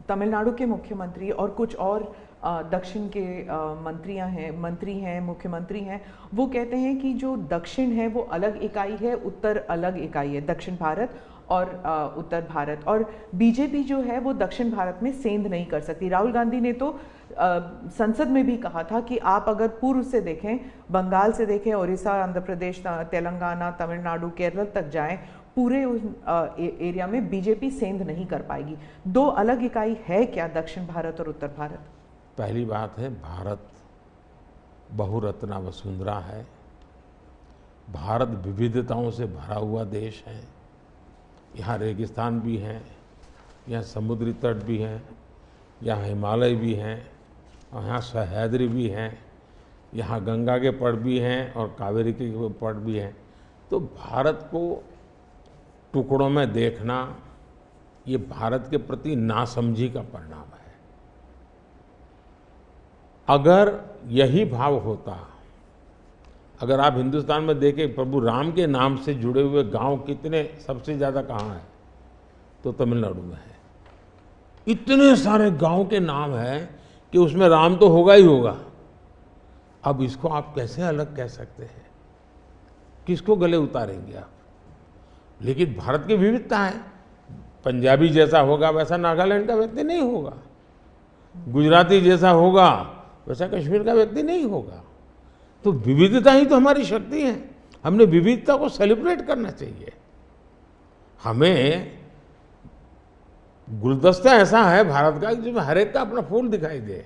तमिलनाडु के मुख्यमंत्री और कुछ और दक्षिण के मंत्री हैं, मुख्यमंत्री हैं, वो कहते हैं कि जो दक्षिण है वो अलग इकाई है, उत्तर अलग इकाई है, दक्षिण भारत और उत्तर भारत। और बीजेपी जो है वो दक्षिण भारत में सेंध नहीं कर सकती। राहुल गांधी ने तो संसद में भी कहा था कि आप अगर पूर्व से देखें, बंगाल से देखें, उड़ीसा, आंध्र प्रदेश, तेलंगाना, तमिलनाडु, केरल तक जाएं, पूरे उस एरिया में बीजेपी सेंध नहीं कर पाएगी। दो अलग इकाई है क्या दक्षिण भारत और उत्तर भारत? पहली बात है, भारत बहुरत्ना वसुंधरा है। भारत विविधताओं से भरा हुआ देश है। यहाँ रेगिस्तान भी है, यहाँ समुद्री तट भी हैं, यहाँ हिमालय भी हैं, और यहाँ सह्याद्री भी हैं, यहाँ गंगा के पट भी हैं और कावेरी के पट भी हैं। तो भारत को टुकड़ों में देखना ये भारत के प्रति नासमझी का परिणाम है। अगर यही भाव होता, अगर आप हिंदुस्तान में देखें, प्रभु राम के नाम से जुड़े हुए गांव कितने सबसे ज़्यादा कहाँ हैं, तो तमिलनाडु में है। इतने सारे गांव के नाम हैं कि उसमें राम तो होगा ही होगा। अब इसको आप कैसे अलग कह सकते हैं? किसको गले उतारेंगे आप? लेकिन भारत की विविधता है। पंजाबी जैसा होगा वैसा नागालैंड का व्यक्ति नहीं होगा, गुजराती जैसा होगा वैसा कश्मीर का व्यक्ति नहीं होगा। तो विविधता ही तो हमारी शक्ति है। हमने विविधता को सेलिब्रेट करना चाहिए। हमें गुलदस्ता ऐसा है भारत का जिसमें हर एक का अपना फूल दिखाई दे,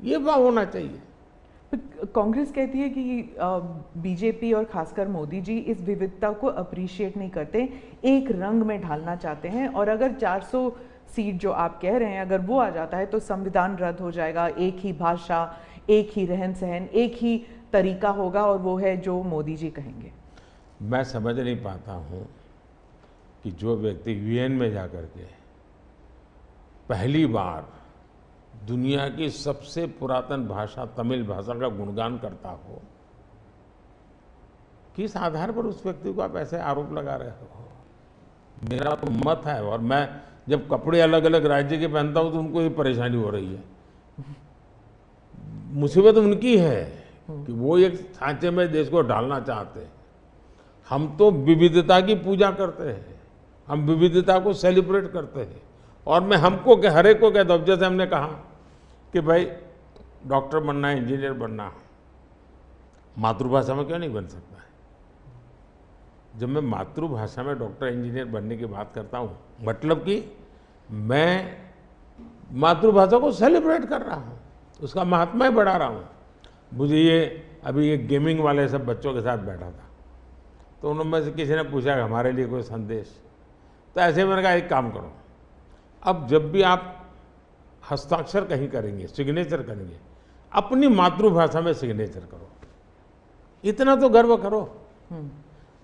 ये भाव होना चाहिए। कांग्रेस कहती है कि बीजेपी और खासकर मोदी जी इस विविधता को अप्रिशिएट नहीं करते, एक रंग में ढालना चाहते हैं। और अगर 400 सीट जो आप कह रहे हैं अगर वो आ जाता है तो संविधान रद्द हो जाएगा, एक ही भाषा, एक ही रहन सहन, एक ही तरीका होगा, और वो है जो मोदी जी कहेंगे। मैं समझ नहीं पाता हूँ कि जो व्यक्ति यूएन में जाकर के पहली बार दुनिया की सबसे पुरातन भाषा तमिल भाषा का गुणगान करता हो, किस आधार पर उस व्यक्ति को आप ऐसे आरोप लगा रहे हो? मेरा तो मत है, और मैं जब कपड़े अलग अलग राज्य के पहनता हूं तो उनको ये परेशानी हो रही है। मुसीबत उनकी है कि वो एक सांचे में देश को डालना चाहते हैं। हम तो विविधता की पूजा करते हैं, हम विविधता को सेलिब्रेट करते हैं। और मैं हमको हर एक को कहता हूँ, जैसे हमने कहा कि भाई डॉक्टर बनना है, इंजीनियर बनना, मातृभाषा में क्यों नहीं बन सकता है? जब मैं मातृभाषा में डॉक्टर इंजीनियर बनने की बात करता हूँ, मतलब कि मैं मातृभाषा को सेलिब्रेट कर रहा हूँ, उसका महात्मा बढ़ा रहा हूँ। मुझे ये अभी एक गेमिंग वाले सब बच्चों के साथ बैठा था, तो उन्होंने से किसी ने पूछा कि हमारे लिए कोई संदेश, तो ऐसे मैंने कहा एक काम करो, अब जब भी आप हस्ताक्षर कहीं करेंगे, सिग्नेचर करेंगे, अपनी मातृभाषा में सिग्नेचर करो, इतना तो गर्व करो।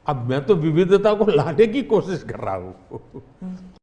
अब मैं तो विविधता को लाने की कोशिश कर रहा हूँ।